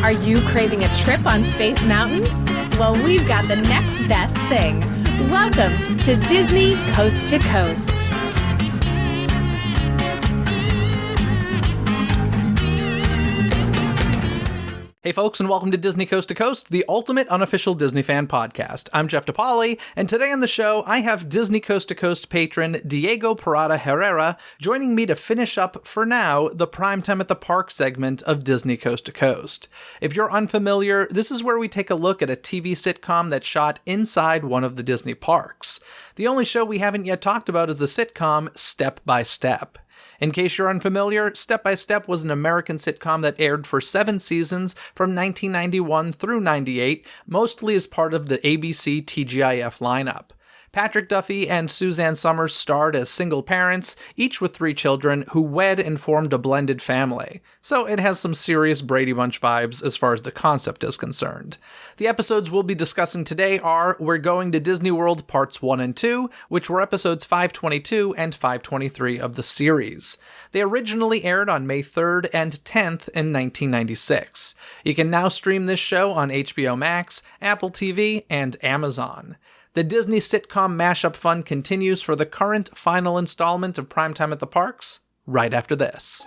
Are you craving a trip on Space Mountain? Well, we've got the next best thing. Welcome to Disney Coast to Coast. Hey folks, and welcome to Disney Coast to Coast, the ultimate unofficial Disney fan podcast. I'm Jeff DePaoli, and today on the show, I have Disney Coast to Coast patron Diego Parada Herrera joining me to finish up, for now, the Primetime at the Park segment of Disney Coast to Coast. If you're unfamiliar, this is where we take a look at a TV sitcom that's shot inside one of the Disney parks. The only show we haven't yet talked about is the sitcom Step by Step. In case you're unfamiliar, Step by Step was an American sitcom that aired for 7 seasons from 1991 through 98, mostly as part of the ABC TGIF lineup. Patrick Duffy and Suzanne Summers starred as single parents, each with 3 children, who wed and formed a blended family. So it has some serious Brady Bunch vibes as far as the concept is concerned. The episodes we'll be discussing today are We're Going to Disney World Parts 1 and 2, which were episodes 522 and 523 of the series. They originally aired on May 3rd and 10th in 1996. You can now stream this show on HBO Max, Apple TV, and Amazon. The Disney sitcom mashup fun continues for the current final installment of Primetime at the Parks, right after this.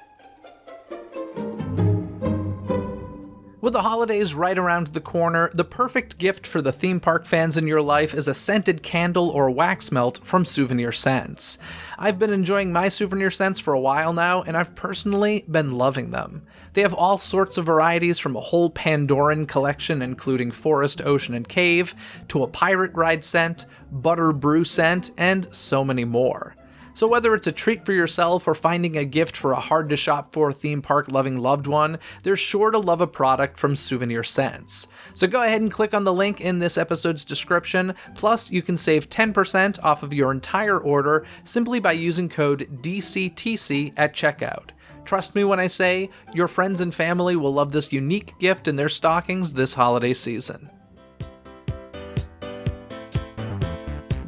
With the holidays right around the corner, the perfect gift for the theme park fans in your life is a scented candle or wax melt from Souvenir Scents. I've been enjoying my Souvenir Scents for a while now, and I've personally been loving them. They have all sorts of varieties, from a whole Pandoran collection including Forest, Ocean, and Cave, to a Pirate Ride scent, Butter Brew scent, and so many more. So whether it's a treat for yourself or finding a gift for a hard-to-shop-for theme park-loving loved one, they're sure to love a product from Souvenir Scents. So go ahead and click on the link in this episode's description, plus you can save 10% off of your entire order simply by using code DCTC at checkout. Trust me when I say, your friends and family will love this unique gift in their stockings this holiday season.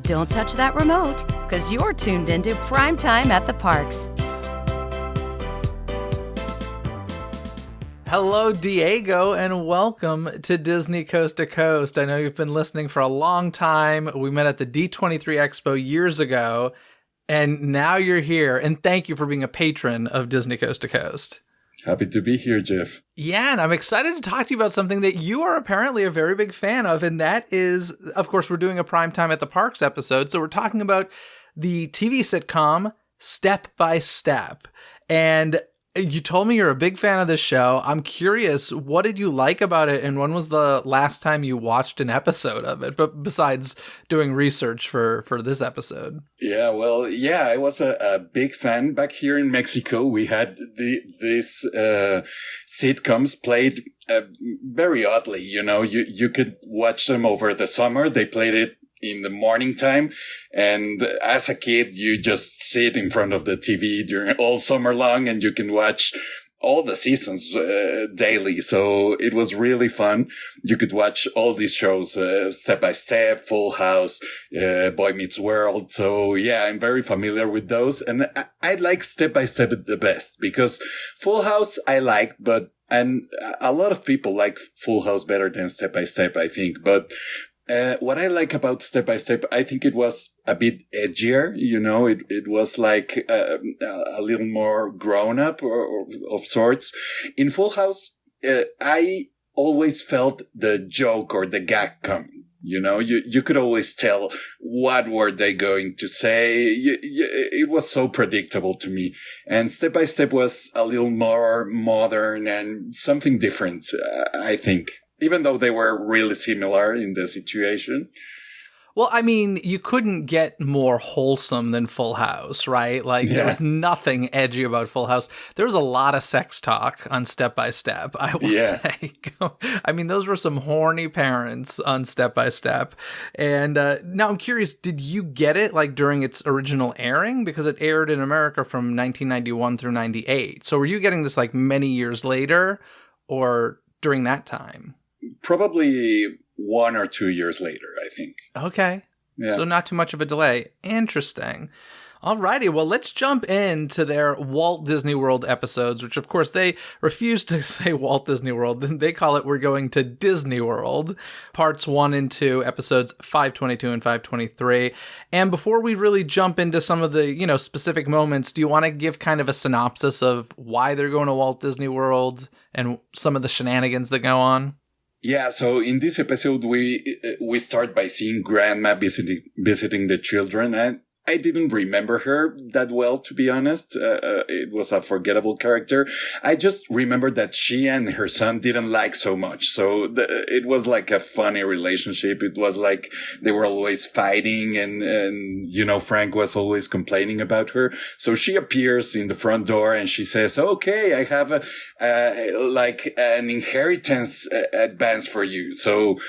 Don't touch that remote, because you're tuned into Primetime at the Parks. Hello, Diego, and welcome to Disney Coast to Coast. I know you've been listening for a long time. We met at the D23 Expo years ago, and now you're here. And thank you for being a patron of Disney Coast to Coast. Happy to be here, Jeff. Yeah, and I'm excited to talk to you about something that you are apparently a very big fan of, and that is, of course, we're doing a Primetime at the Parks episode, so we're talking about the TV sitcom Step by Step. And you told me you're a big fan of this show. I'm curious, what did you like about it, and when was the last time you watched an episode of it, but besides doing research for this episode? Yeah, well, yeah, I was a big fan. Back here in Mexico, we had these sitcoms played very oddly. You know, you could watch them over the summer. They played it in the morning time. And as a kid, you just sit in front of the TV during all summer long, and you can watch all the seasons daily. So it was really fun. You could watch all these shows, Step by Step, Full House, Boy Meets World. So yeah, I'm very familiar with those. And I like Step by Step the best, because Full House I liked, and a lot of people like Full House better than Step by Step, I think. But what I like about Step by Step, I think it was a bit edgier, you know, it was like a little more grown up or of sorts. In Full House, I always felt the joke or the gag coming. You know, you could always tell what were they going to say. It was so predictable to me. And Step by Step was a little more modern and something different, I think. Even though they were really similar in the situation. Well, I mean, you couldn't get more wholesome than Full House, right? Like, There was nothing edgy about Full House. There was a lot of sex talk on Step by Step, I will say. I mean, those were some horny parents on Step by Step. And now I'm curious, did you get it, like, during its original airing? Because it aired in America from 1991 through 98. So were you getting this, like, many years later or during that time? Probably 1 or 2 years later, I think. Okay. Yeah. So not too much of a delay. Interesting. Alrighty, well, let's jump into their Walt Disney World episodes, which, of course, they refuse to say Walt Disney World. They call it We're Going to Disney World, parts 1 and 2, episodes 522 and 523. And before we really jump into some of the, specific moments, do you want to give kind of a synopsis of why they're going to Walt Disney World and some of the shenanigans that go on? Yeah, so in this episode, we start by seeing Grandma visiting the children, and I didn't remember her that well, to be honest. It was a forgettable character. I just remembered that she and her son didn't like so much. So it was like a funny relationship. It was like they were always fighting and Frank was always complaining about her. So she appears in the front door and she says, okay, I have an inheritance advance for you. So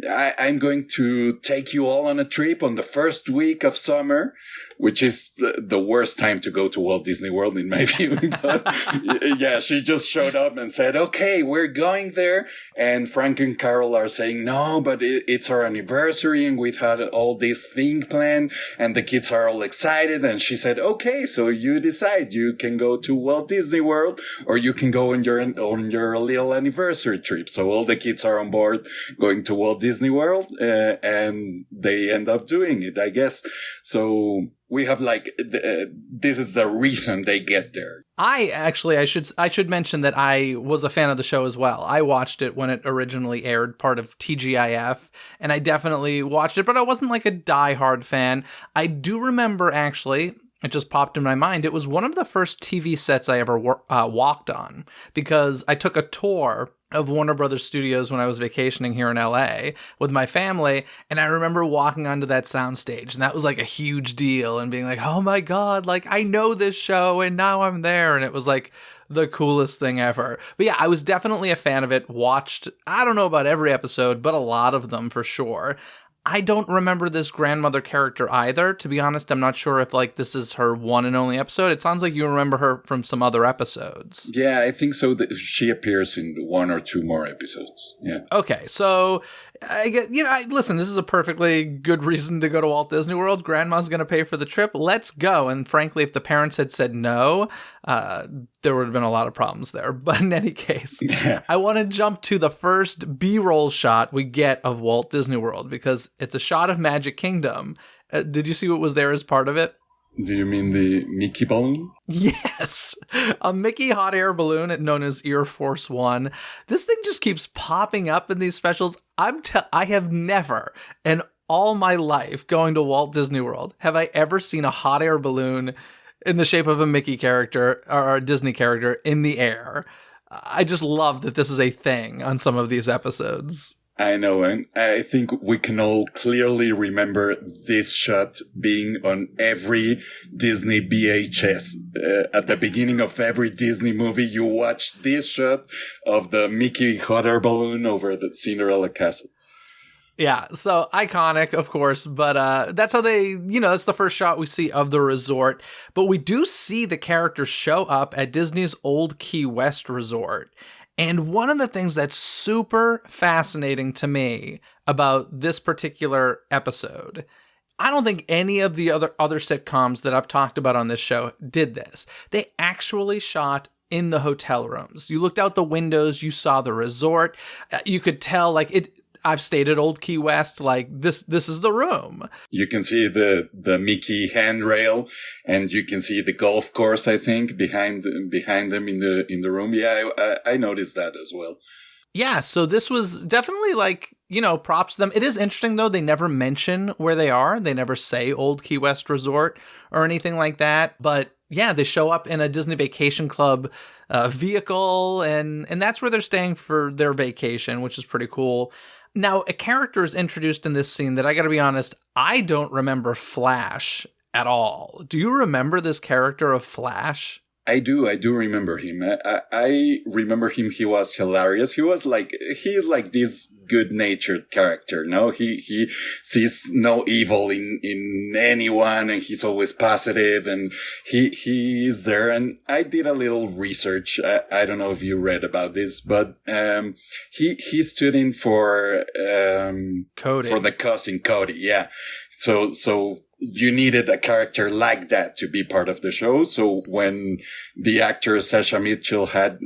I'm going to take you all on a trip on the first week of summer, which is the worst time to go to Walt Disney World, in my view. But yeah, she just showed up and said, okay, we're going there. And Frank and Carol are saying, no, but it's our anniversary and we've had all this thing planned and the kids are all excited. And she said, okay, so you decide. You can go to Walt Disney World or you can go on your little anniversary trip. So all the kids are on board going to Walt Disney World and they end up doing it, I guess. So we have this is the reason they get there. I should mention that I was a fan of the show as well. I watched it when it originally aired, part of TGIF, and I definitely watched it, but I wasn't like a diehard fan. I do remember, actually, it just popped in my mind, it was one of the first TV sets I ever walked on, because I took a tour of Warner Brothers Studios when I was vacationing here in LA with my family, and I remember walking onto that soundstage, and that was like a huge deal, and being like, oh my god, like I know this show, and now I'm there, and it was like the coolest thing ever. But yeah, I was definitely a fan of it, watched, I don't know about every episode, but a lot of them for sure. I don't remember this grandmother character either. To be honest, I'm not sure if this is her one and only episode. It sounds like you remember her from some other episodes. Yeah, I think so. She appears in one or two more episodes. Yeah. Okay, so I get, listen, this is a perfectly good reason to go to Walt Disney World. Grandma's going to pay for the trip. Let's go. And frankly, if the parents had said no, there would have been a lot of problems there. But in any case, yeah. I want to jump to the first B-roll shot we get of Walt Disney World, because it's a shot of Magic Kingdom. Did you see what was there as part of it? Do you mean the Mickey balloon? Yes, a Mickey hot air balloon known as Air Force One. This thing just keeps popping up in these specials. I have never, in all my life going to Walt Disney World, have I ever seen a hot air balloon in the shape of a Mickey character or a Disney character in the air. I just love that this is a thing on some of these episodes. I know, and I think we can all clearly remember this shot being on every Disney VHS. At the beginning of every Disney movie, you watch this shot of the Mickey hot air balloon over the Cinderella castle. Yeah, so iconic, of course, but that's how they, that's the first shot we see of the resort. But we do see the characters show up at Disney's Old Key West resort. And one of the things that's super fascinating to me about this particular episode, I don't think any of the other sitcoms that I've talked about on this show did this. They actually shot in the hotel rooms. You looked out the windows, you saw the resort. You could tell, I've stayed at Old Key West, this is the room. You can see the Mickey handrail, and you can see the golf course, I think, behind them in the room. Yeah, I noticed that as well. Yeah, so this was definitely props to them. It is interesting, though, they never mention where they are. They never say Old Key West Resort or anything like that. But yeah, they show up in a Disney Vacation Club vehicle, and that's where they're staying for their vacation, which is pretty cool. Now, a character is introduced in this scene that I gotta be honest, I don't remember Flash at all. Do you remember this character of Flash? I do remember him. I remember him. He was hilarious. He's like this good-natured character. No, he sees no evil in anyone, and he's always positive, and he is there. And I did a little research. I don't know if you read about this, but he stood in for Cody, for the cousin Cody. Yeah. So you needed a character like that to be part of the show. So when the actor Sasha Mitchell had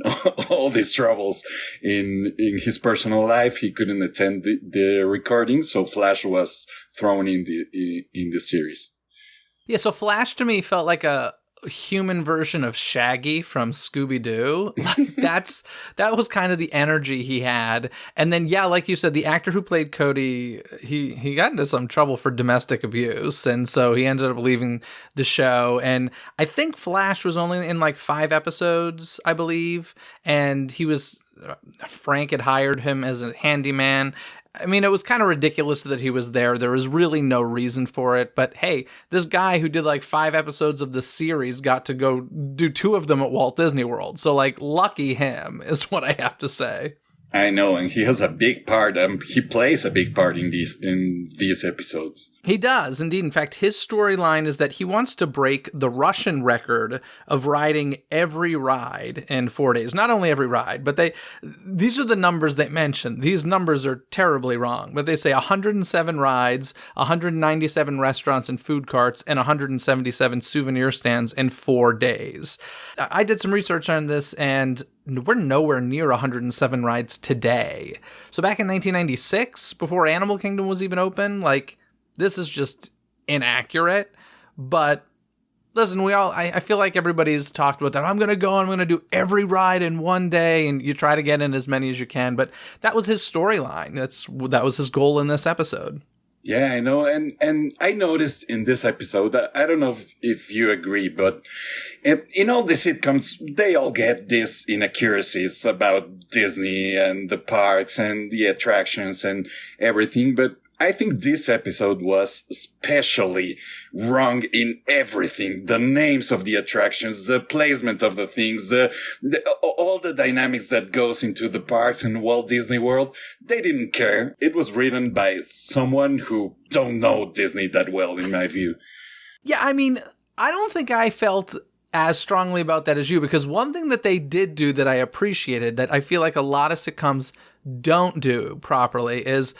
all these troubles in his personal life, he couldn't attend the recording. So Flash was thrown in the series. Yeah, so Flash to me felt like a human version of Shaggy from Scooby-Doo. Like that was kind of the energy he had. And then, yeah, like you said, the actor who played Cody, he got into some trouble for domestic abuse. And so he ended up leaving the show. And I think Flash was only in like 5 episodes, I believe. And Frank had hired him as a handyman. I mean, it was kind of ridiculous that he was there. There was really no reason for it. But hey, this guy who did like 5 episodes of the series got to go do 2 of them at Walt Disney World. So like, lucky him is what I have to say. I know, and he has a big part. He plays a big part in these episodes. He does, indeed. In fact, his storyline is that he wants to break the Russian record of riding every ride in 4 days. Not only every ride, but these are the numbers they mention. These numbers are terribly wrong, but they say 107 rides, 197 restaurants and food carts, and 177 souvenir stands in 4 days. I did some research on this, and we're nowhere near 107 rides today. So back in 1996, before Animal Kingdom was even open, like, this is just inaccurate. But listen, I feel like everybody's talked about that. I'm going to do every ride in 1 day, and you try to get in as many as you can. But that was his storyline. That was his goal in this episode. Yeah, I know. And I noticed in this episode, I don't know if you agree, but in all the sitcoms, they all get these inaccuracies about Disney and the parks and the attractions and everything. But I think this episode was especially wrong in everything. The names of the attractions, the placement of the things, all the dynamics that goes into the parks and Walt Disney World. They didn't care. It was written by someone who don't know Disney that well, in my view. Yeah, I mean, I don't think I felt as strongly about that as you, because one thing that they did do that I appreciated, that I feel like a lot of sitcoms don't do properly, is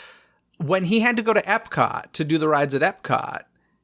when he had to go to Epcot to do the rides at Epcot,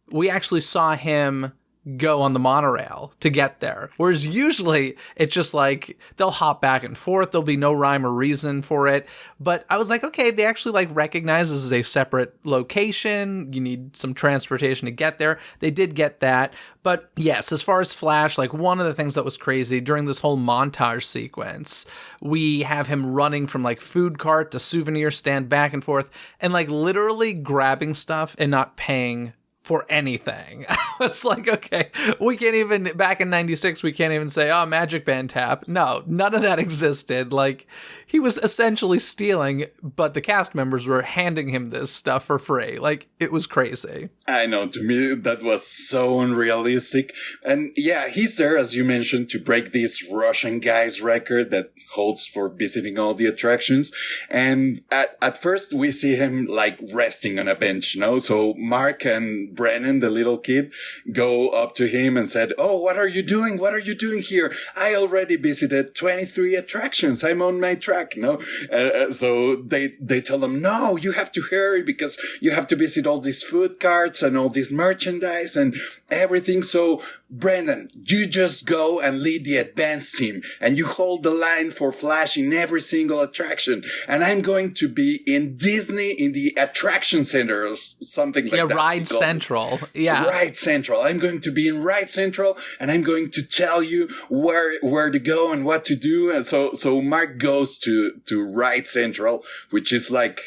we actually saw him go on the monorail to get there. Whereas usually it's just like they'll hop back and forth. There'll be no rhyme or reason for it. But I was like, okay, they actually like recognize this is a separate location. You need some transportation to get there. They did get that. But yes, as far as Flash, like one of the things that was crazy during this whole montage sequence, we have him running from like food cart to souvenir stand back and forth and like literally grabbing stuff and not paying for anything. It's like, okay, we can't even, back in 96, we can't even say, oh, Magic Band tap. No, none of that existed. Like, he was essentially stealing, but the cast members were handing him this stuff for free. Like, it was crazy. I know, to me, that was so unrealistic. And yeah, he's there, as you mentioned, to break this Russian guy's record that holds for visiting all the attractions. And at first, we see him, like, resting on a bench, no? So Mark and Brennan, the little kid, go up to him and said, oh, what are you doing? What are you doing here? I already visited 23 attractions. I'm on my track, no? So they tell him, no, you have to hurry because you have to visit all these food carts and all this merchandise and everything. So Brendan, you just go and lead the advance team and you hold the line for Flash in every single attraction. And I'm going to be in Disney in the attraction center or something like that. Yeah, Ride Central. Yeah. Ride Central. I'm going to be in Ride Central and I'm going to tell you where to go and what to do. And so Mark goes to Ride Central, which is like,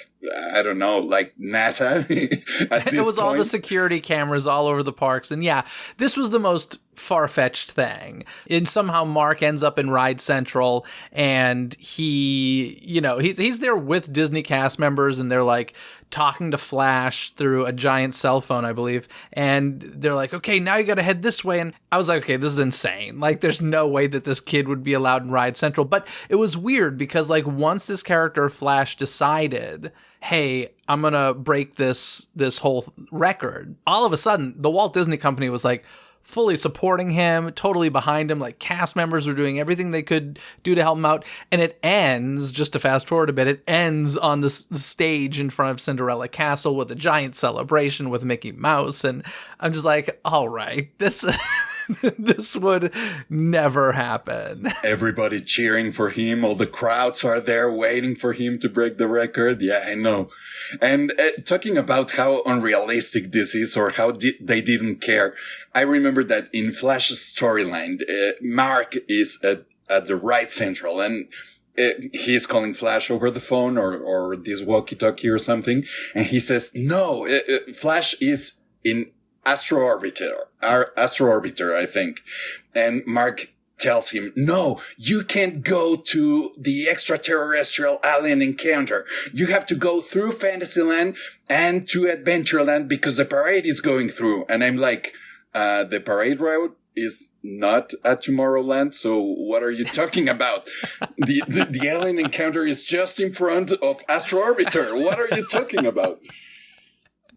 I don't know, like NASA. It was all the security cameras all over the parks. And yeah, this was the most far-fetched thing. And somehow Mark ends up in Ride Central and he's there with Disney cast members and they're like talking to Flash through a giant cell phone, I believe. And they're like, okay, now you got to head this way. And I was like, okay, this is insane. Like, there's no way that this kid would be allowed in Ride Central. But it was weird because like once this character Flash decided, hey, I'm going to break this whole record, all of a sudden the Walt Disney Company was like, fully supporting him, totally behind him. Like, cast members were doing everything they could do to help him out. And it ends, just to fast forward a bit, it ends on the stage in front of Cinderella Castle with a giant celebration with Mickey Mouse. And I'm just like, all right, this this would never happen. Everybody cheering for him. All the crowds are there waiting for him to break the record. Yeah, I know. And talking about how unrealistic this is, or how they didn't care. I remember that in Flash's storyline, Mark is at the right central, and he's calling Flash over the phone or this walkie-talkie or something. And he says, no, Flash is in Astro Orbiter, I think. And Mark tells him, no, you can't go to the extraterrestrial alien encounter. You have to go through Fantasyland and to Adventureland because the parade is going through. And I'm like, the parade route is not at Tomorrowland. So what are you talking about? The alien encounter is just in front of Astro Orbiter. What are you talking about?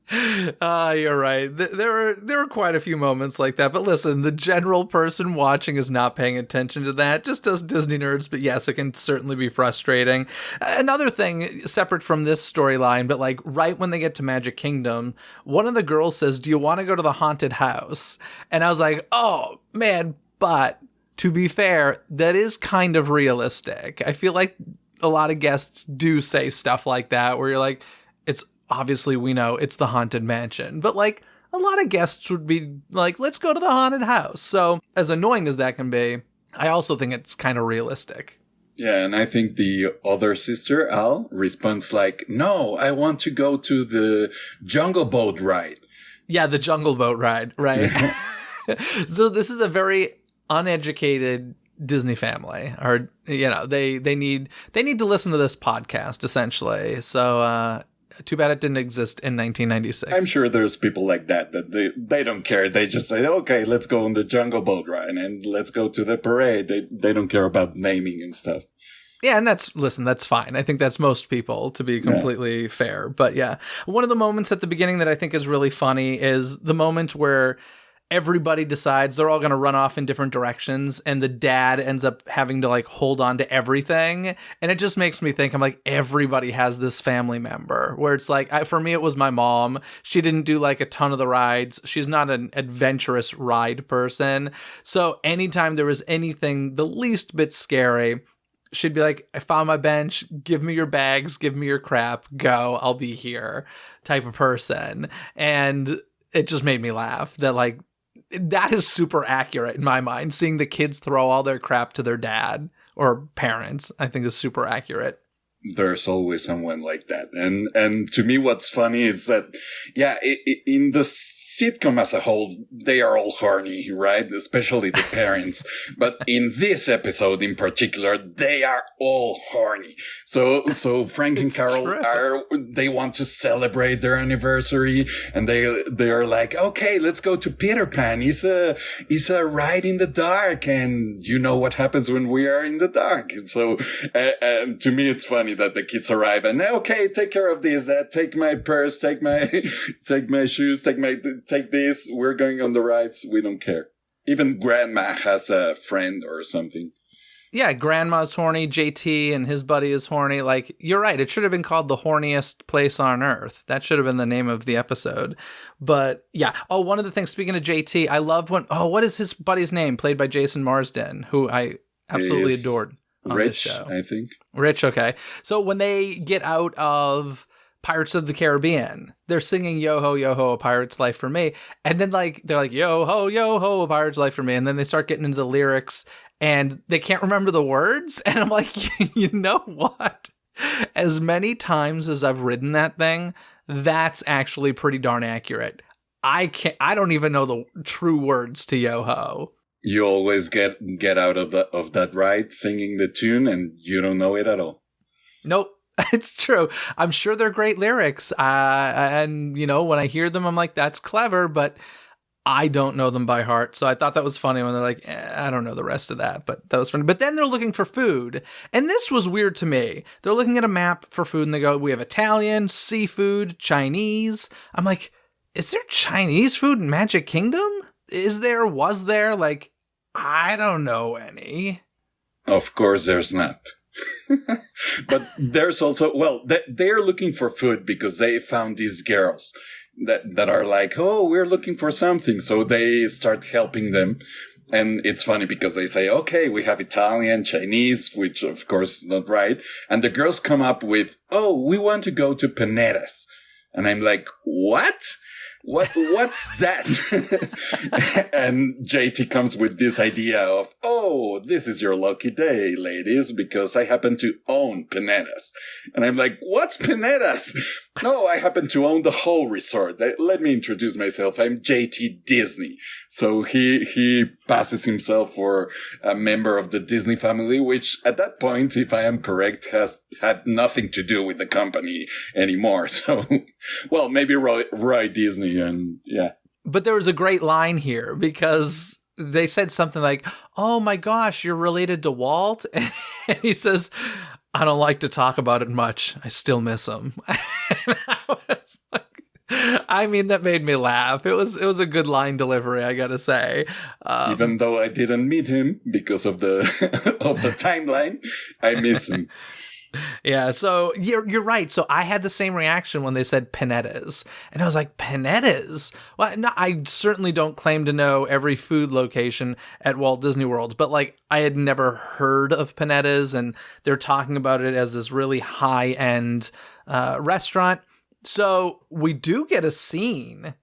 You're right. There were quite a few moments like that. But listen, the general person watching is not paying attention to that, just as Disney nerds. But yes, it can certainly be frustrating. Another thing, separate from this storyline, but like right when they get to Magic Kingdom, one of the girls says, do you want to go to the haunted house? And I was like, oh, man, but to be fair, that is kind of realistic. I feel like a lot of guests do say stuff like that, where you're like, it's obviously, we know it's the Haunted Mansion, but like a lot of guests would be like, let's go to the haunted house. So as annoying as that can be, I also think it's kind of realistic. Yeah, and I think the other sister, Al, responds like, no, I want to go to the Jungle Boat ride. Yeah, the Jungle Boat ride, right? So this is a very uneducated Disney family, or, you know, they need to listen to this podcast, essentially. So, too bad it didn't exist in 1996. I'm sure there's people like that they don't care. They just say, okay, let's go on the Jungle Boat ride and let's go to the parade. They don't care about naming and stuff. Yeah, and that's fine. I think that's most people, to be completely fair. But yeah, one of the moments at the beginning that I think is really funny is the moment where everybody decides they're all going to run off in different directions, and the dad ends up having to like hold on to everything. And it just makes me think, I'm like, everybody has this family member where it's like, for me, it was my mom. She didn't do like a ton of the rides. She's not an adventurous ride person. So anytime there was anything the least bit scary, she'd be like, I found my bench, give me your bags, give me your crap, go, I'll be here type of person. And it just made me laugh that like, that is super accurate in my mind. Seeing the kids throw all their crap to their dad or parents, I think is super accurate. There's always someone like that. And to me, what's funny is that, yeah, in the sitcom as a whole, they are all horny, right? Especially the parents. But in this episode in particular, they are all horny. So Frank and Carol they want to celebrate their anniversary, and they are like, okay, let's go to Peter Pan. It's a ride in the dark, and you know what happens when we are in the dark. So, to me, it's funny that the kids arrive and, okay, take care of this, take my purse, take my shoes, take this. We're going on the rides. We don't care. Even Grandma has a friend or something. Yeah, Grandma's horny, JT and his buddy is horny. Like, you're right. It should have been called The Horniest Place on Earth. That should have been the name of the episode. But yeah. Oh, one of the things, speaking of JT, I love what is his buddy's name? Played by Jason Marsden, who I absolutely adored on this show. I think. Rich, okay. So when they get out of Pirates of the Caribbean, they're singing Yo Ho, Yo Ho, A Pirate's Life for Me. And then like they're like, Yo Ho, A Pirate's Life for Me. And then they start getting into the lyrics and they can't remember the words. And I'm like, you know what? As many times as I've ridden that thing, that's actually pretty darn accurate. I don't even know the true words to Yo Ho. You always get out of that ride singing the tune and you don't know it at all. Nope. It's true. I'm sure they're great lyrics. And, you know, when I hear them, I'm like, that's clever, but I don't know them by heart. So I thought that was funny when they're like, I don't know the rest of that, but that was funny. But then they're looking for food. And this was weird to me. They're looking at a map for food and they go, we have Italian, seafood, Chinese. I'm like, is there Chinese food in Magic Kingdom? Was there? Like, I don't know any. Of course there's not. But there's also, well, they're looking for food because they found these girls that are like, oh, we're looking for something. So they start helping them. And it's funny because they say, okay, we have Italian, Chinese, which of course is not right. And the girls come up with, oh, we want to go to Panetta's. And I'm like, what? What's that? And JT comes with this idea of, oh, this is your lucky day, ladies, because I happen to own Panetta's. And I'm like, what's Panetta's? No, I happen to own the whole resort. Let me introduce myself. I'm JT Disney. So he passes himself for a member of the Disney family, which at that point, if I am correct, has had nothing to do with the company anymore. So, well, maybe Roy Disney and yeah. But there was a great line here because they said something like, oh my gosh, you're related to Walt? And he says, I don't like to talk about it much. I still miss him. And I was like, I mean, that made me laugh. It was a good line delivery, I gotta say. Even though I didn't meet him because of the of the timeline, I miss him. Yeah, so you're right. So I had the same reaction when they said Panetta's. And I was like, Panetta's? Well, no, I certainly don't claim to know every food location at Walt Disney World, but like I had never heard of Panetta's, and they're talking about it as this really high-end restaurant. So we do get a scene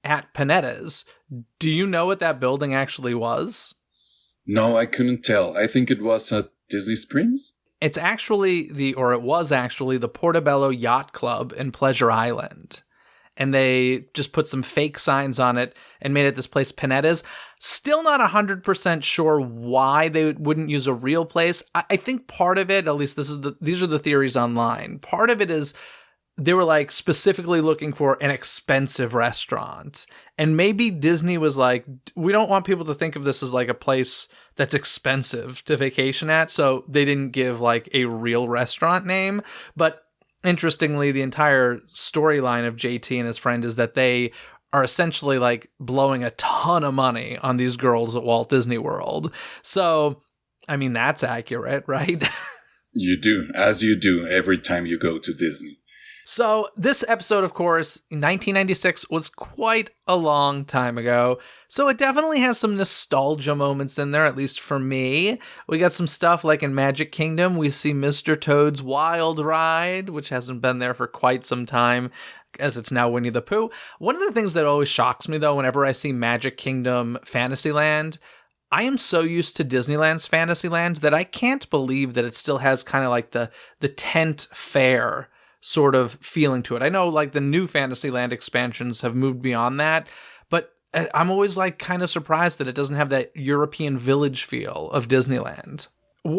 at Panetta's. Do you know what that building actually was? No, I couldn't tell. I think it was at Disney Springs. It was actually the Portobello Yacht Club in Pleasure Island. And they just put some fake signs on it and made it this place Panetta's. Still not 100% sure why they wouldn't use a real place. I think part of it, at least these are the theories online. Part of it is they were like specifically looking for an expensive restaurant. And maybe Disney was like, we don't want people to think of this as like a place that's expensive to vacation at. So they didn't give like a real restaurant name. But interestingly, the entire storyline of JT and his friend is that they are essentially like blowing a ton of money on these girls at Walt Disney World. So, I mean, that's accurate, right? You do, as you do every time you go to Disney. So this episode, of course, in 1996 was quite a long time ago. So it definitely has some nostalgia moments in there, at least for me. We got some stuff like in Magic Kingdom, we see Mr. Toad's Wild Ride, which hasn't been there for quite some time, as it's now Winnie the Pooh. One of the things that always shocks me, though, whenever I see Magic Kingdom Fantasyland, I am so used to Disneyland's Fantasyland that I can't believe that it still has kind of like the tent fair sort of feeling to it. I know like the new Fantasyland expansions have moved beyond that, but I'm always like kind of surprised that it doesn't have that European village feel of Disneyland.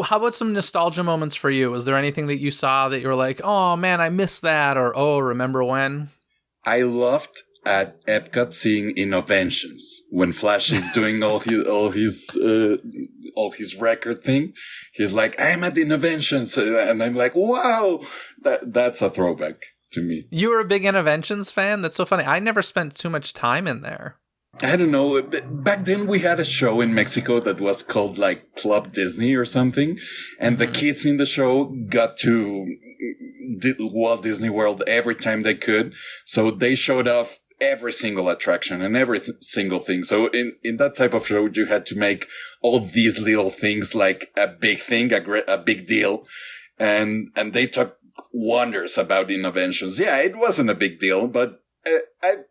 How about some nostalgia moments for you? Is there anything that you saw that you were like, oh man, I missed that, or oh, remember when? I loved at Epcot seeing Innoventions when Flash is doing all his record thing. He's like, I'm at Innoventions, and I'm like, wow, that's a throwback to me. You were a big Innoventions fan? That's so funny. I never spent too much time in there. I don't know. Back then we had a show in Mexico that was called like Club Disney or something. And the kids in the show got to Walt Disney World every time they could. So they showed off every single attraction and every single thing. So in that type of show, you had to make all these little things like a big thing, a big deal. And they talk wonders about Innoventions. Yeah, it wasn't a big deal, but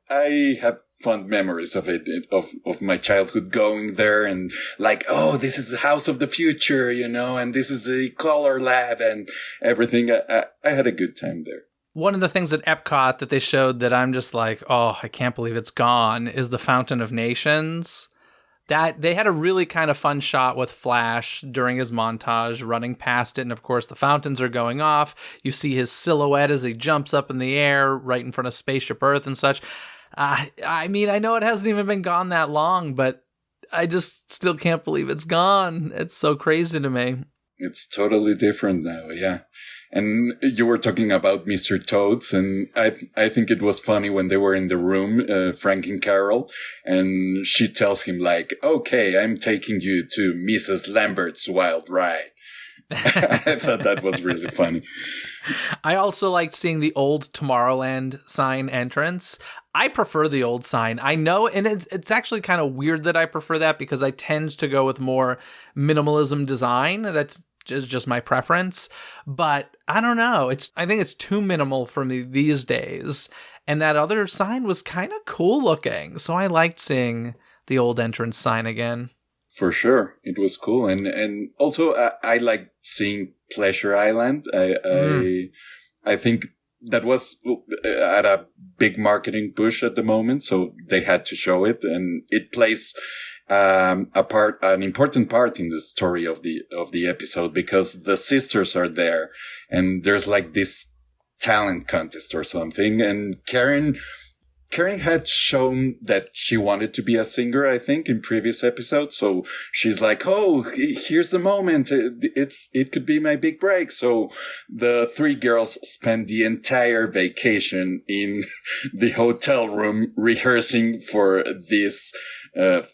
I have fond memories of it, of my childhood going there and like, oh, this is the house of the future, you know, and this is the color lab and everything. I had a good time there. One of the things at Epcot that they showed that I'm just like, oh, I can't believe it's gone, is the Fountain of Nations. That they had a really kind of fun shot with Flash during his montage running past it. And of course, the fountains are going off. You see his silhouette as he jumps up in the air right in front of Spaceship Earth and such. I mean, I know it hasn't even been gone that long, but I just still can't believe it's gone. It's so crazy to me. It's totally different now, yeah. And you were talking about Mr. Toads, and I think it was funny when they were in the room, Frank and Carol, and she tells him like, okay, I'm taking you to Mrs. Lambert's wild ride. I thought that was really funny. I also liked seeing the old Tomorrowland sign entrance. I prefer the old sign. I know, and it's actually kind of weird that I prefer that because I tend to go with more minimalism design. That's just my preference. But I don't know. I think it's too minimal for me these days. And that other sign was kind of cool looking. So I liked seeing the old entrance sign again. For sure. It was cool. And also I like seeing Pleasure Island. I think that was at a big marketing push at the moment. So they had to show it, and it plays an important part in the story of the episode because the sisters are there and there's like this talent contest or something. And Karen had shown that she wanted to be a singer, I think, in previous episodes. So she's like, oh, here's the moment. It could be my big break. So the three girls spent the entire vacation in the hotel room rehearsing for this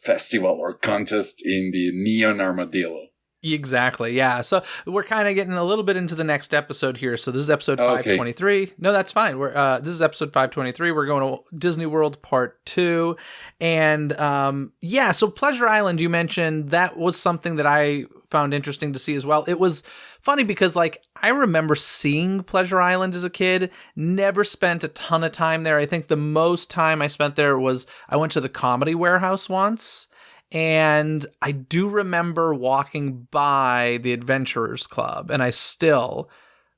festival or contest in the Neon Armadillo. Exactly, yeah. So we're kind of getting a little bit into the next episode here. So this is episode 523. Okay. No, that's fine. This is episode 523. We're going to Disney World Part 2. And so Pleasure Island, you mentioned, that was something that I found interesting to see as well. It was funny because, like, I remember seeing Pleasure Island as a kid, never spent a ton of time there. I think the most time I spent there was I went to the Comedy Warehouse once. And I do remember walking by the Adventurers Club, and I still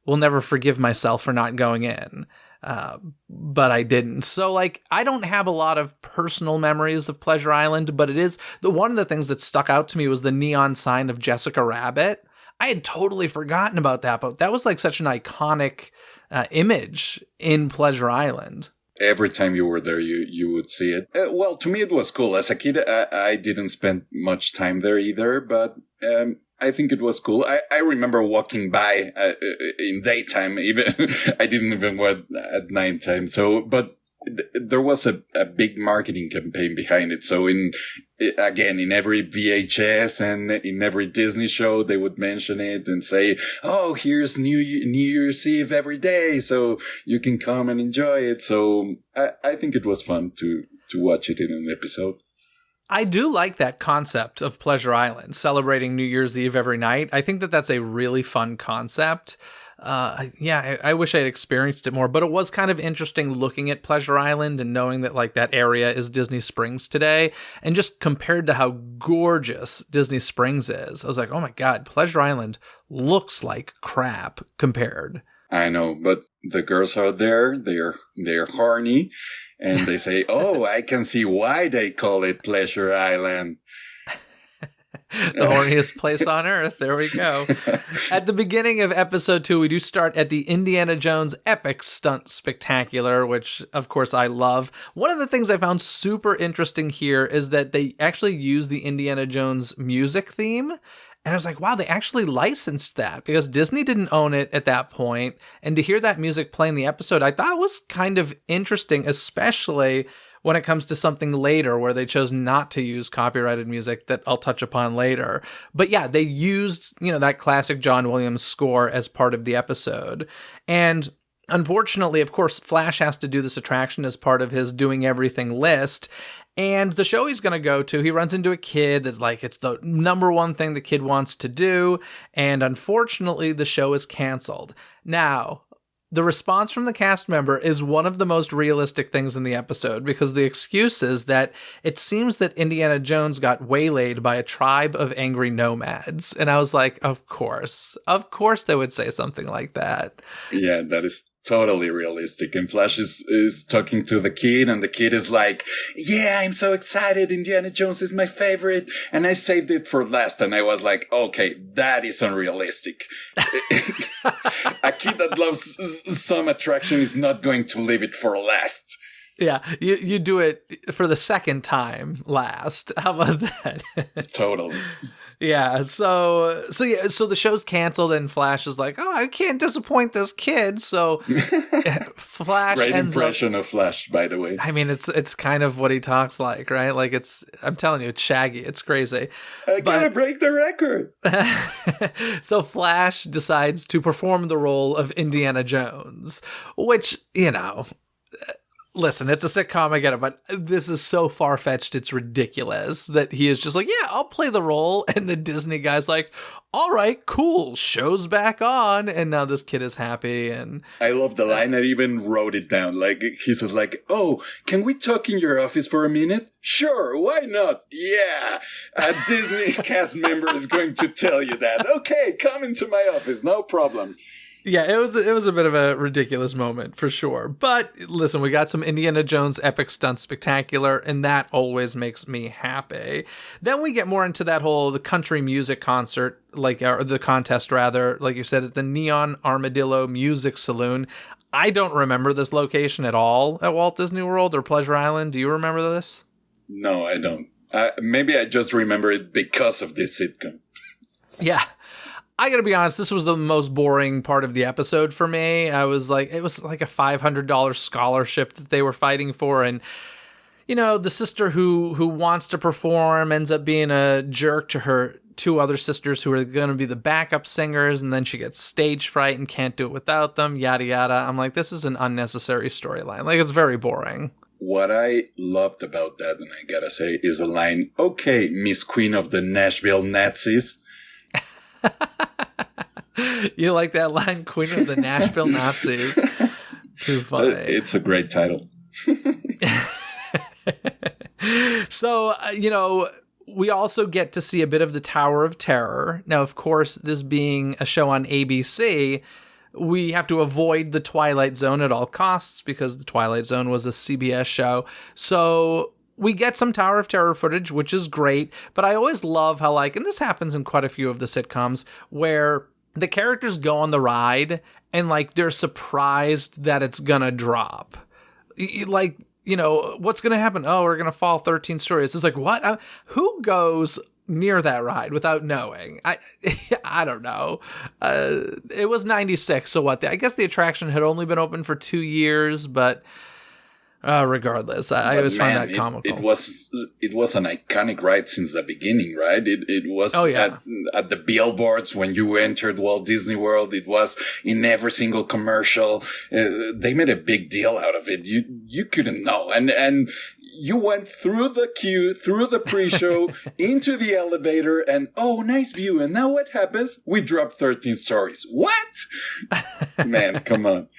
will never forgive myself for not going in. But I didn't. So, like, I don't have a lot of personal memories of Pleasure Island, but it is one of the things that stuck out to me was the neon sign of Jessica Rabbit. I had totally forgotten about that, but that was like such an iconic image in Pleasure Island. Every time you were there, you would see it. Well, to me, it was cool. As a kid, I didn't spend much time there either, but I think it was cool. I remember walking by in daytime. Even I didn't even walk at nighttime. So, but there was a big marketing campaign behind it. So in every VHS and in every Disney show, they would mention it and say, oh, here's New Year's Eve every day, so you can come and enjoy it. So I think it was fun to watch it in an episode. I do like that concept of Pleasure Island, celebrating New Year's Eve every night. I think that that's a really fun concept. I wish I had experienced it more, but it was kind of interesting looking at Pleasure Island and knowing that like that area is Disney Springs today, and just compared to how gorgeous Disney Springs is, I was like, oh my God, Pleasure Island looks like crap compared. I know, but the girls are there, they're horny, and they say, oh, I can see why they call it Pleasure Island. The horniest place on earth. There we go. At the beginning of episode 2, we do start at the Indiana Jones Epic Stunt Spectacular, which, of course, I love. One of the things I found super interesting here is that they actually use the Indiana Jones music theme. And I was like, wow, they actually licensed that because Disney didn't own it at that point. And to hear that music play in the episode, I thought was kind of interesting, especially when it comes to something later where they chose not to use copyrighted music that I'll touch upon later. But yeah, they used, that classic John Williams score as part of the episode. And unfortunately, of course, Flash has to do this attraction as part of his doing everything list. And the show he's going to go to, he runs into a kid that's like, it's the number one thing the kid wants to do. And unfortunately, the show is canceled. Now, the response from the cast member is one of the most realistic things in the episode because the excuse is that it seems that Indiana Jones got waylaid by a tribe of angry nomads. And I was like, of course they would say something like that. Yeah, that is totally realistic. And Flash is talking to the kid, and the kid is like, yeah, I'm so excited. Indiana Jones is my favorite. And I saved it for last. And I was like, okay, that is unrealistic. A kid that loves some attraction is not going to leave it for last. Yeah, you do it for the second time last. How about that? Totally. Yeah, so the show's canceled, and Flash is like, "Oh, I can't disappoint this kid." So Flash Great ends impression of Flash, by the way. I mean, it's kind of what he talks like, right? Like I'm telling you, it's Shaggy. It's crazy. I gotta break the record. So Flash decides to perform the role of Indiana Jones, which, listen, it's a sitcom, I get it, but this is so far-fetched, it's ridiculous that he is just like, yeah, I'll play the role. And the Disney guy's like, all right, cool, show's back on. And now this kid is happy. And I love the line. I even wrote it down. Like, he says like, oh, can we talk in your office for a minute? Sure, why not? Yeah, a Disney cast member is going to tell you that. Okay, come into my office, no problem. Yeah, it was a bit of a ridiculous moment for sure. But listen, we got some Indiana Jones epic stunt spectacular, and that always makes me happy. Then we get more into that the country music concert, or the contest rather, like you said, at the Neon Armadillo Music Saloon. I don't remember this location at all at Walt Disney World or Pleasure Island. Do you remember this? No, I don't. Maybe I just remember it because of this sitcom. Yeah. I gotta be honest, this was the most boring part of the episode for me. It was like a $500 scholarship that they were fighting for, and the sister who wants to perform ends up being a jerk to her two other sisters who are going to be the backup singers, and then she gets stage fright and can't do it without them, yada yada. I'm like, this is an unnecessary storyline. Like, it's very boring. What I loved about that, and I gotta say, is a line, okay, Miss Queen of the Nashville Nazis. You like that line, Queen of the Nashville Nazis? Too funny. It's a great title. So, we also get to see a bit of the Tower of Terror. Now, of course, this being a show on ABC, we have to avoid the Twilight Zone at all costs because the Twilight Zone was a CBS show. So we get some Tower of Terror footage, which is great, but I always love how, and this happens in quite a few of the sitcoms, where the characters go on the ride and, they're surprised that it's gonna drop. What's gonna happen? Oh, we're gonna fall 13 stories. It's like, what? Who goes near that ride without knowing? I don't know. It was 96, so what? I guess the attraction had only been open for 2 years, but regardless, I always find that comical. It was an iconic ride since the beginning, right? It was at the billboards when you entered Walt Disney World. It was in every single commercial. They made a big deal out of it. You couldn't know, and you went through the queue, through the pre-show, into the elevator, and oh, nice view. And now what happens? We dropped 13 stories. What? Man, come on.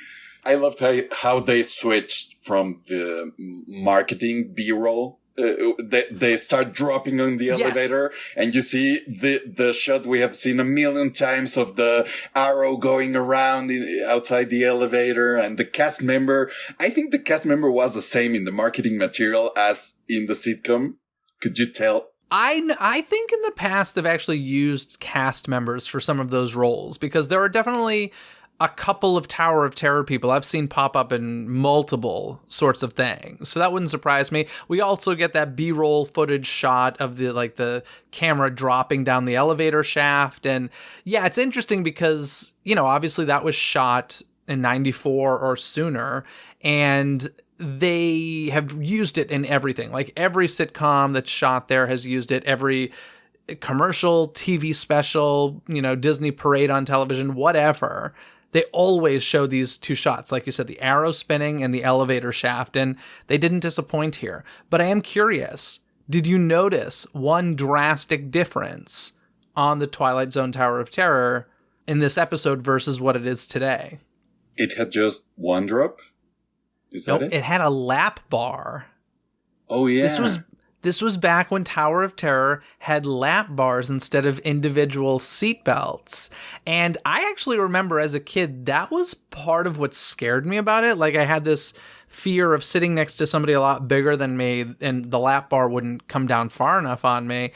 I loved how they switched from the marketing B-roll. They start dropping on the elevator, and you see the shot we have seen a million times of the arrow going around outside the elevator, and the cast member. I think the cast member was the same in the marketing material as in the sitcom. Could you tell? I think in the past they've actually used cast members for some of those roles, because there are definitely a couple of Tower of Terror people I've seen pop up in multiple sorts of things. So that wouldn't surprise me. We also get that B-roll footage shot of the camera dropping down the elevator shaft. And yeah, it's interesting because, obviously that was shot in 94 or sooner, and they have used it in everything. Like every sitcom that's shot there has used it. Every commercial, TV special, Disney parade on television, whatever. They always show these two shots, like you said, the arrow spinning and the elevator shaft, and they didn't disappoint here. But I am curious, did you notice one drastic difference on the Twilight Zone Tower of Terror in this episode versus what it is today? It had just one drop? Is that it? It had a lap bar. Oh, yeah. This was back when Tower of Terror had lap bars instead of individual seat belts. And I actually remember as a kid, that was part of what scared me about it. Like, I had this fear of sitting next to somebody a lot bigger than me, and the lap bar wouldn't come down far enough on me,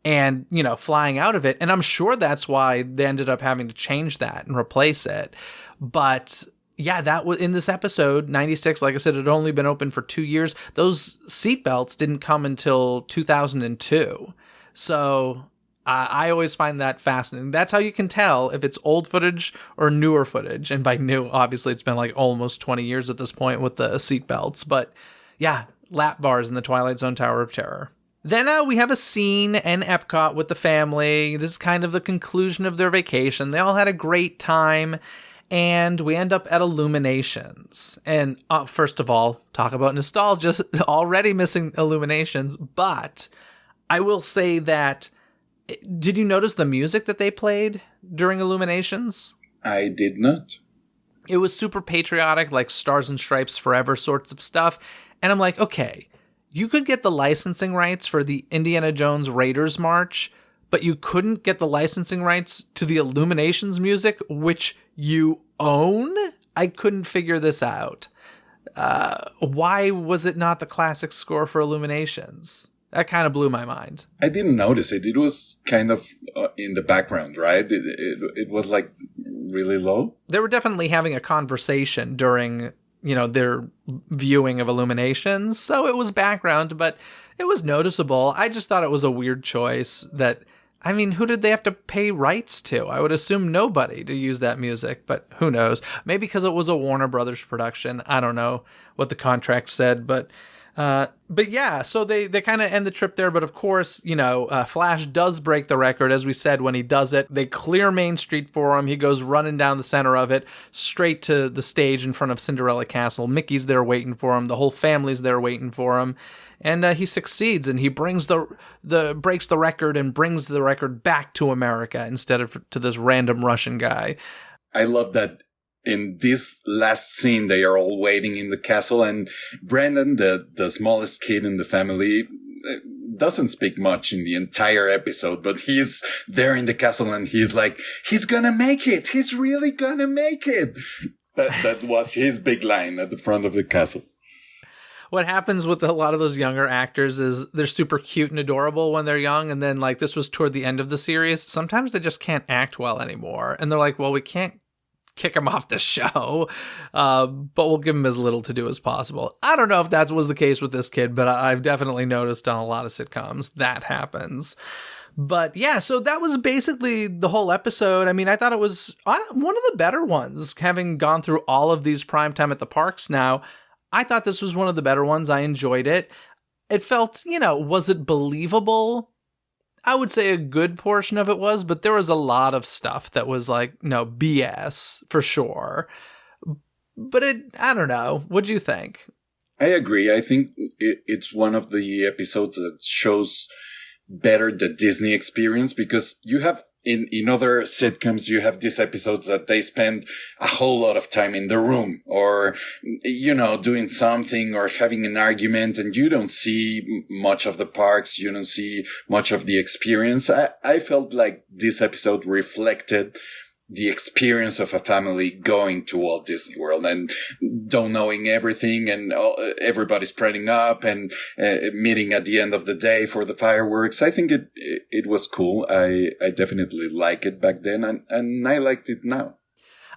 and, flying out of it. And I'm sure that's why they ended up having to change that and replace it. But yeah, that was in this episode, 96. Like I said, it had only been open for 2 years. Those seatbelts didn't come until 2002. So I always find that fascinating. That's how you can tell if it's old footage or newer footage. And by new, obviously, it's been like almost 20 years at this point with the seatbelts. But yeah, lap bars in the Twilight Zone Tower of Terror. Then we have a scene in Epcot with the family. This is kind of the conclusion of their vacation. They all had a great time. And we end up at Illuminations. And first of all, talk about nostalgia, already missing Illuminations. But I will say that, did you notice the music that they played during Illuminations? I did not. It was super patriotic, like Stars and Stripes Forever sorts of stuff. And I'm like, okay, you could get the licensing rights for the Indiana Jones Raiders March, but you couldn't get the licensing rights to the Illuminations music, which you own? I couldn't figure this out. Why was it not the classic score for Illuminations? That kind of blew my mind. I didn't notice it. It was kind of in the background, right? It was like really low. They were definitely having a conversation during, their viewing of Illuminations. So it was background, but it was noticeable. I just thought it was a weird choice that, who did they have to pay rights to? I would assume nobody to use that music, but who knows? Maybe because it was a Warner Brothers production. I don't know what the contract said, but yeah, so they kind of end the trip there. But of course, Flash does break the record. As we said, when he does it, they clear Main Street for him. He goes running down the center of it, straight to the stage in front of Cinderella Castle. Mickey's there waiting for him. The whole family's there waiting for him. And he succeeds, and he brings breaks the record and brings the record back to America instead of to this random Russian guy. I love that. In this last scene, they are all waiting in the castle, and Brandon, the smallest kid in the family, doesn't speak much in the entire episode, but he's there in the castle, and he's like, he's gonna make it! He's really gonna make it! That was his big line at the front of the castle. What happens with a lot of those younger actors is they're super cute and adorable when they're young, and then, like, this was toward the end of the series, sometimes they just can't act well anymore, and they're like, well, we can't kick him off the show, but we'll give him as little to do as possible. I don't know if that was the case with this kid, but I've definitely noticed on a lot of sitcoms that happens. But yeah, so that was basically the whole episode. I thought it was one of the better ones, having gone through all of these primetime at the parks now. I thought this was one of the better ones. I enjoyed it. It felt, was it believable? I would say a good portion of it was, but there was a lot of stuff that was like, no, BS for sure. But I don't know. What do you think? I agree. I think it's one of the episodes that shows better the Disney experience, because you have in other sitcoms, you have these episodes that they spend a whole lot of time in the room or, doing something or having an argument, and you don't see much of the parks. You don't see much of the experience. I felt like this episode reflected the experience of a family going to Walt Disney World and don't knowing everything, and everybody spreading up and meeting at the end of the day for the fireworks. I think it was cool. I definitely liked it back then, and I liked it now.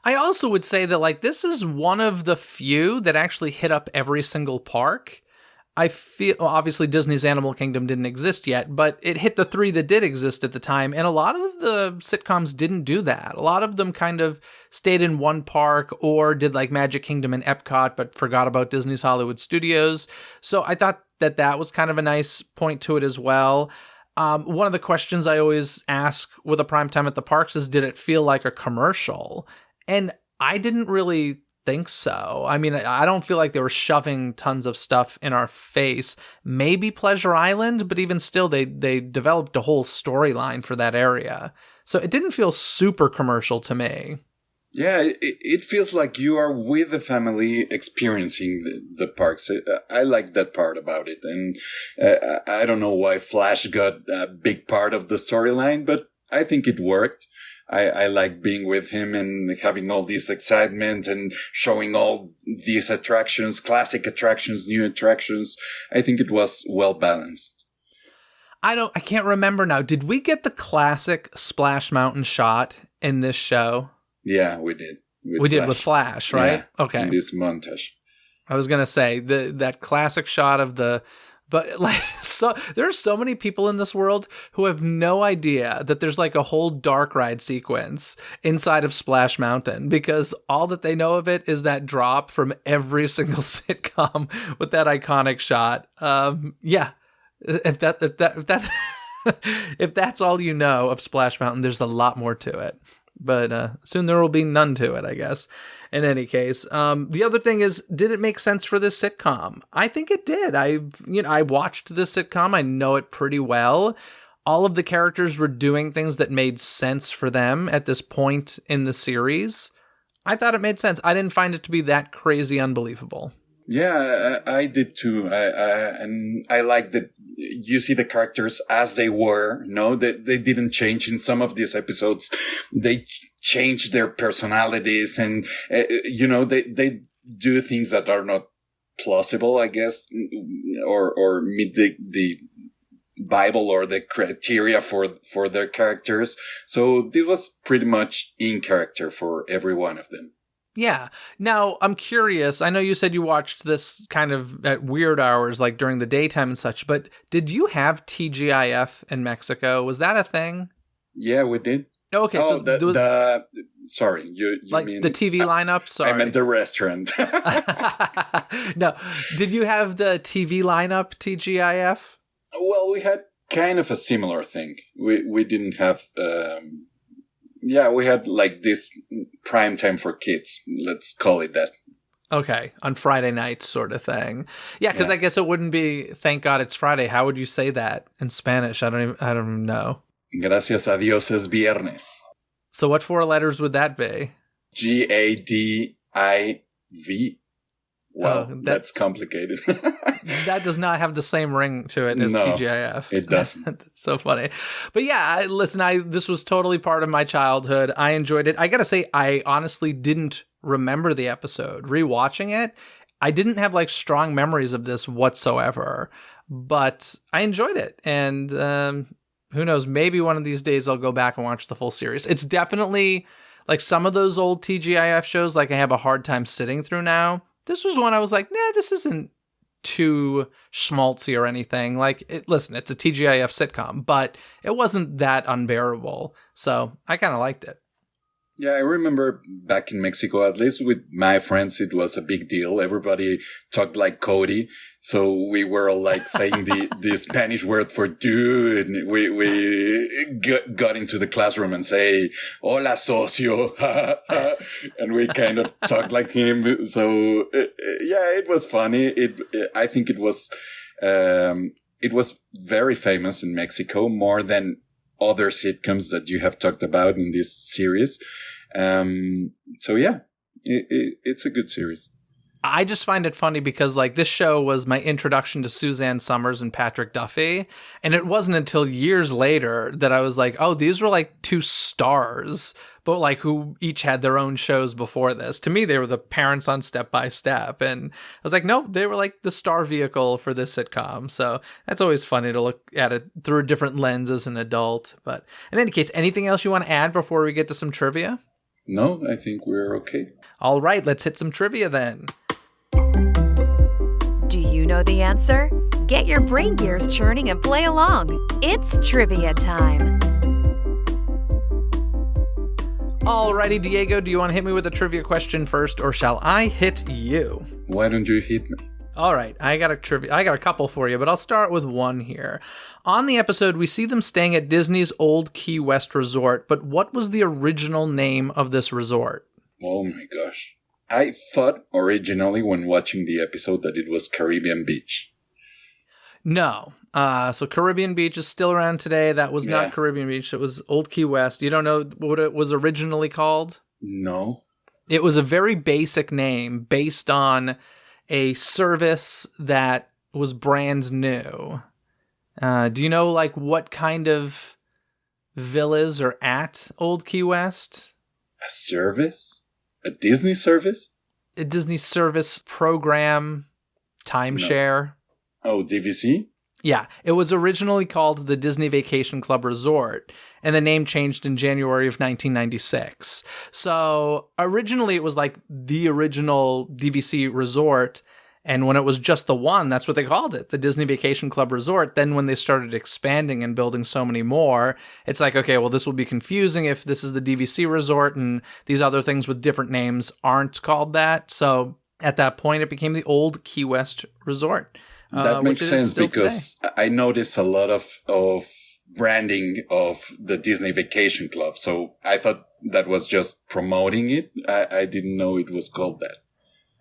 I also would say that, like, this is one of the few that actually hit up every single park. I feel, obviously Disney's Animal Kingdom didn't exist yet, but it hit the 3 that did exist at the time, and a lot of the sitcoms didn't do that. A lot of them kind of stayed in one park or did like Magic Kingdom and Epcot, but forgot about Disney's Hollywood Studios. So I thought that was kind of a nice point to it as well. One of the questions I always ask with a primetime at the parks is, did it feel like a commercial? And I didn't really think so. I don't feel like they were shoving tons of stuff in our face. Maybe Pleasure Island, but even still, they developed a whole storyline for that area. So it didn't feel super commercial to me. Yeah, it feels like you are with the family experiencing the parks. I like that part about it. And I don't know why Flash got a big part of the storyline, but I think it worked. I like being with him and having all this excitement and showing all these attractions, classic attractions, new attractions. I think it was well balanced. I can't remember now. Did we get the classic Splash Mountain shot in this show? Yeah, we did. We did with Flash, right? Yeah, okay. In this montage. I was going to say that classic shot of the But like, so there's so many people in this world who have no idea that there's like a whole dark ride sequence inside of Splash Mountain, because all that they know of it is that drop from every single sitcom with that iconic shot. Yeah, if that's if that's all you know of Splash Mountain, there's a lot more to it. But soon there will be none to it, I guess. In any case, the other thing is, did it make sense for this sitcom? I think it did. I watched this sitcom. I know it pretty well. All of the characters were doing things that made sense for them at this point in the series. I thought it made sense. I didn't find it to be that crazy unbelievable. Yeah, I did too. And I like that you see the characters as they were. No, they didn't change in some of these episodes. They changed their personalities, and they do things that are not plausible, I guess, or meet the Bible or the criteria for their characters. So this was pretty much in character for every one of them. Yeah. Now, I'm curious. I know you said you watched this kind of at weird hours, like during the daytime and such, but did you have TGIF in Mexico? Was that a thing? Yeah, we did. Okay. Oh, so sorry, you like mean the TV lineup? Sorry. I meant the restaurant. No. Did you have the TV lineup, TGIF? Well, we had kind of a similar thing. We didn't have... we had like this prime time for kids. Let's call it that. Okay, on Friday nights sort of thing. Yeah, because I guess it wouldn't be "Thank God It's Friday." How would you say that in Spanish? I don't even know. Gracias a Dios es viernes. So what 4 letters would that be? GADIV. Wow, that's complicated. That does not have the same ring to it as TGIF. It doesn't. That's so funny. But yeah, listen, this was totally part of my childhood. I enjoyed it. I gotta say, I honestly didn't remember the episode. Rewatching it, I didn't have like strong memories of this whatsoever. But I enjoyed it. And who knows, maybe one of these days I'll go back and watch the full series. It's definitely like some of those old TGIF shows, like I have a hard time sitting through now. This was one I was like, nah, this isn't too schmaltzy or anything. Like, listen, it's a TGIF sitcom, but it wasn't that unbearable. So I kind of liked it. Yeah, I remember back in Mexico, at least with my friends, it was a big deal. Everybody talked like Cody. So we were all like saying the Spanish word for dude. And we got into the classroom and say, hola, socio. And we kind of talked like him. So, it was funny. I think it was very famous in Mexico, more than other sitcoms that you have talked about in this series. It's a good series. I just find it funny because like this show was my introduction to Suzanne Summers and Patrick Duffy. And it wasn't until years later that I was like, oh, these were like 2 stars, but like who each had their own shows before this. To me, they were the parents on Step by Step. And I was like, no, they were like the star vehicle for this sitcom. So that's always funny to look at it through a different lens as an adult. But in any case, anything else you want to add before we get to some trivia? No, I think we're okay. All right, let's hit some trivia then. Do you know the answer? Get your brain gears churning and play along. It's trivia time. Alrighty, Diego, do you want to hit me with a trivia question first, or shall I hit you? Why don't you hit me? All right, I got a couple for you, but I'll start with one here. On the episode, we see them staying at Disney's old Key West resort, but what was the original name of this resort? Oh my gosh. I thought originally when watching the episode that it was Caribbean Beach. No. So Caribbean Beach is still around today. That was not Caribbean Beach. It was Old Key West. You don't know what it was originally called? No. It was a very basic name based on a service that was brand new. Do you know like what kind of villas are at Old Key West? A service? A Disney service? A Disney service program, timeshare. No. Oh, DVC? Yeah, it was originally called the Disney Vacation Club Resort, and the name changed in January of 1996. So originally it was like the original DVC resort, And when it was just the one, that's what they called it, the Disney Vacation Club Resort. Then when they started expanding and building so many more, it's like, okay, well, this will be confusing if this is the DVC Resort and these other things with different names aren't called that. So at that point, it became the old Key West Resort. That makes sense because today. I noticed a lot of branding of the Disney Vacation Club. So I thought that was just promoting it. I didn't know it was called that.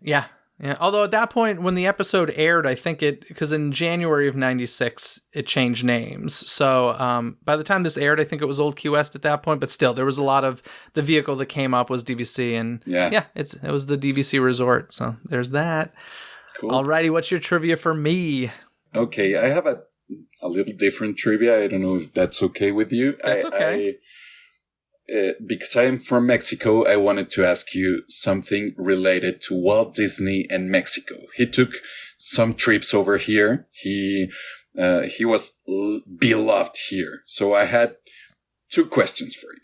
Yeah. Yeah. Although at that point, when the episode aired, I think because in January of 96, it changed names. So by the time this aired, I think it was Old Key West at that point. But still, there was a lot of the vehicle that came up was DVC. And it was the DVC Resort. So there's that. Cool. Alrighty, what's your trivia for me? Okay, I have a little different trivia. I don't know if that's okay with you. That's okay. Because I am from Mexico, I wanted to ask you something related to Walt Disney and Mexico. He took some trips over here. He was beloved here. So I had 2 questions for you.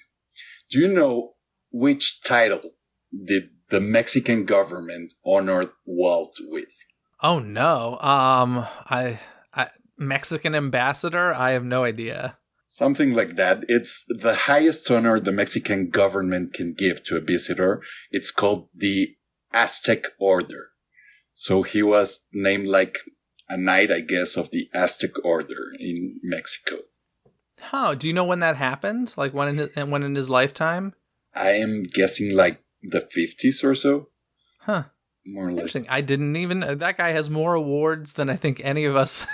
Do you know which title did the Mexican government honored Walt with? Oh no. I Mexican ambassador? I have no idea. Something like that. It's the highest honor the Mexican government can give to a visitor. It's called the Aztec Order. So he was named like a knight, I guess, of the Aztec Order in Mexico. Huh. Do you know when that happened? Like when in his lifetime? I am guessing like the 50s or so. Huh. More or less. Interesting. I didn't even... That guy has more awards than I think any of us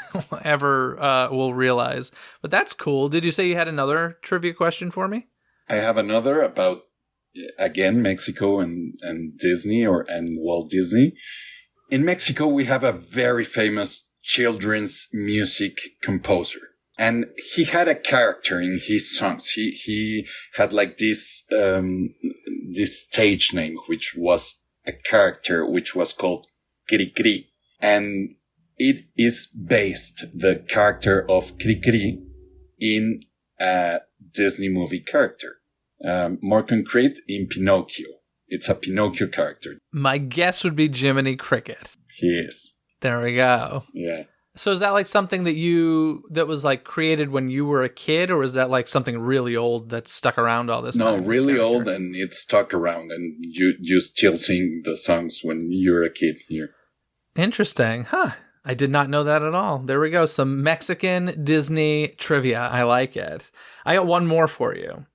ever will realize. But that's cool. Did you say you had another trivia question for me? I have another about, again, Mexico and Disney and Walt Disney. In Mexico, we have a very famous children's music composer. And he had a character in his songs. He had like this stage name, which was a character which was called Cri Cri. And it is based, the character of Cri Cri, in a Disney movie character. More concrete, in Pinocchio. It's a Pinocchio character. My guess would be Jiminy Cricket. He is. There we go. Yeah. So is that like something that was like created when you were a kid, or is that like something really old that's stuck around all this time? No, really old, and it's stuck around, and you still sing the songs when you're a kid here. Interesting. Huh. I did not know that at all. There we go. Some Mexican Disney trivia. I like it. I got one more for you.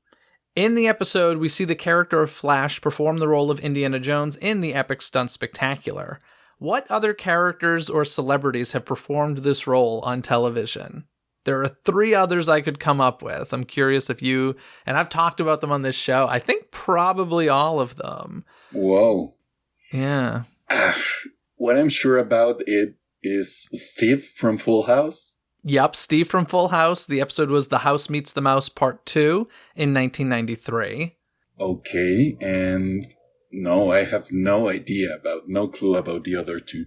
In the episode, we see the character of Flash perform the role of Indiana Jones in the Epic Stunt Spectacular. What other characters or celebrities have performed this role on television? There are 3 others I could come up with. I'm curious if you, and I've talked about them on this show, I think probably all of them. Whoa. Yeah. What I'm sure about it is Steve from Full House. Yep, Steve from Full House. The episode was The House Meets the Mouse Part 2 in 1993. Okay, and... No, I have no clue about the other 2.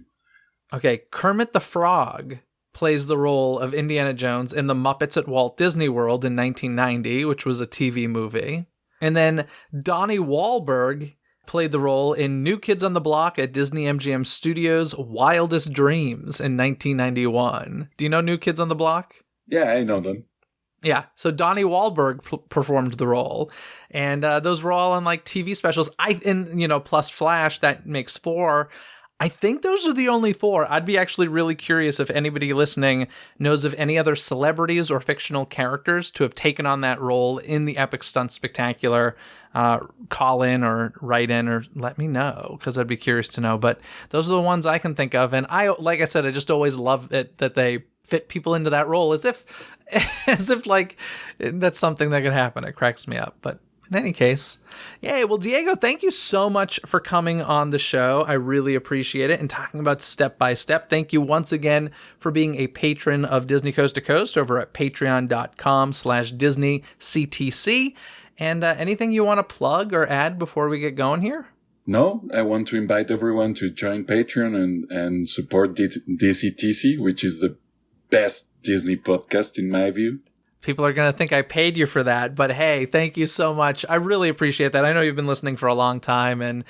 Okay, Kermit the Frog plays the role of Indiana Jones in The Muppets at Walt Disney World in 1990, which was a TV movie. And then Donnie Wahlberg played the role in New Kids on the Block at Disney MGM Studios' Wildest Dreams in 1991. Do you know New Kids on the Block? Yeah, I know them. Yeah, so Donnie Wahlberg performed the role, and those were all in like TV specials. Plus Flash, that makes 4. I think those are the only 4. I'd be actually really curious if anybody listening knows of any other celebrities or fictional characters to have taken on that role in the Epic Stunt Spectacular. Call in or write in or let me know, because I'd be curious to know. But those are the ones I can think of, and like I said, I just always love it that they fit people into that role as if like that's something that could happen. It cracks me up. But in any case, yay. Well, Diego, thank you so much for coming on the show. I really appreciate it, and talking about Step by Step. Thank you once again for being a patron of Disney Coast to Coast over at patreon.com/DisneyCTC. And anything you want to plug or add before we get going here? No, I want to invite everyone to join Patreon and support DCTC, which is the best Disney podcast in my view. People are going to think I paid you for that, but hey, thank you so much. I really appreciate that. I know you've been listening for a long time, and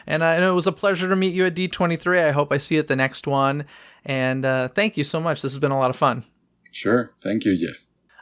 I know it was a pleasure to meet you at D23. I hope I see you at the next one, and thank you so much. This has been a lot of fun. Sure. Thank you, Jeff.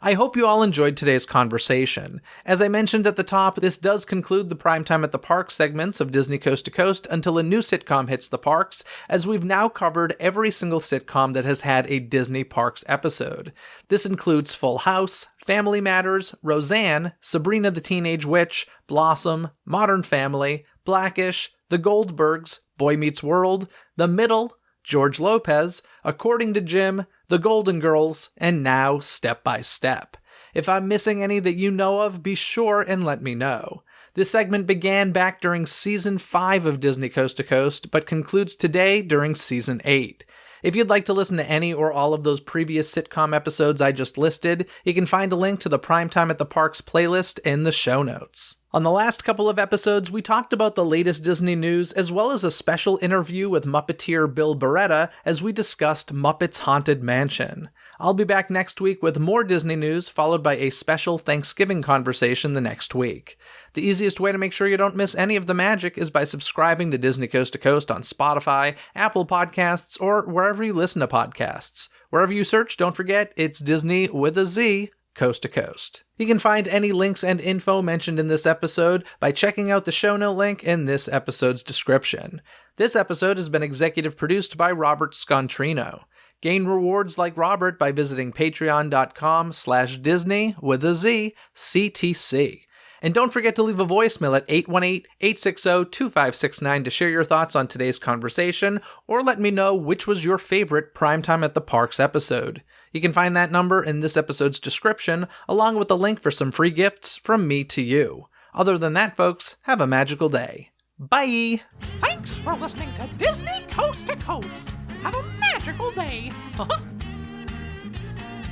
I hope you all enjoyed today's conversation. As I mentioned at the top, this does conclude the Primetime at the Park segments of Disney Coast to Coast until a new sitcom hits the parks, as we've now covered every single sitcom that has had a Disney Parks episode. This includes Full House, Family Matters, Roseanne, Sabrina the Teenage Witch, Blossom, Modern Family, Blackish, The Goldbergs, Boy Meets World, The Middle, George Lopez, According to Jim, The Golden Girls, and now Step by Step. If I'm missing any that you know of, be sure and let me know. This segment began back during Season 5 of Disney Coast to Coast, but concludes today during Season 8. If you'd like to listen to any or all of those previous sitcom episodes I just listed, you can find a link to the Primetime at the Parks playlist in the show notes. On the last couple of episodes, we talked about the latest Disney news as well as a special interview with Muppeteer Bill Beretta as we discussed Muppets Haunted Mansion. I'll be back next week with more Disney news, followed by a special Thanksgiving conversation the next week. The easiest way to make sure you don't miss any of the magic is by subscribing to Disney Coast to Coast on Spotify, Apple Podcasts, or wherever you listen to podcasts. Wherever you search, don't forget, it's Disney with a Z, Coast to Coast. You can find any links and info mentioned in this episode by checking out the show note link in this episode's description. This episode has been executive produced by Robert Scontrino. Gain rewards like Robert by visiting patreon.com/Disney with a Z, CTC. And don't forget to leave a voicemail at 818-860-2569 to share your thoughts on today's conversation, or let me know which was your favorite Primetime at the Parks episode. You can find that number in this episode's description, along with a link for some free gifts from me to you. Other than that, folks, have a magical day. Bye! Thanks for listening to Disney Coast to Coast. Have a magical day.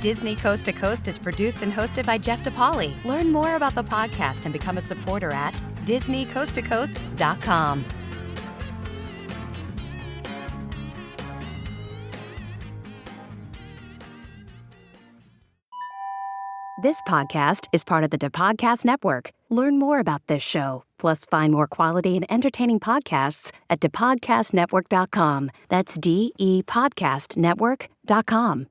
Disney Coast to Coast is produced and hosted by Jeff DePauli. Learn more about the podcast and become a supporter at DisneyCoastToCoast.com. This podcast is part of the DePodcast Network. Learn more about this show, plus find more quality and entertaining podcasts at DePodcastNetwork.com. That's DEPodcastNetwork.com.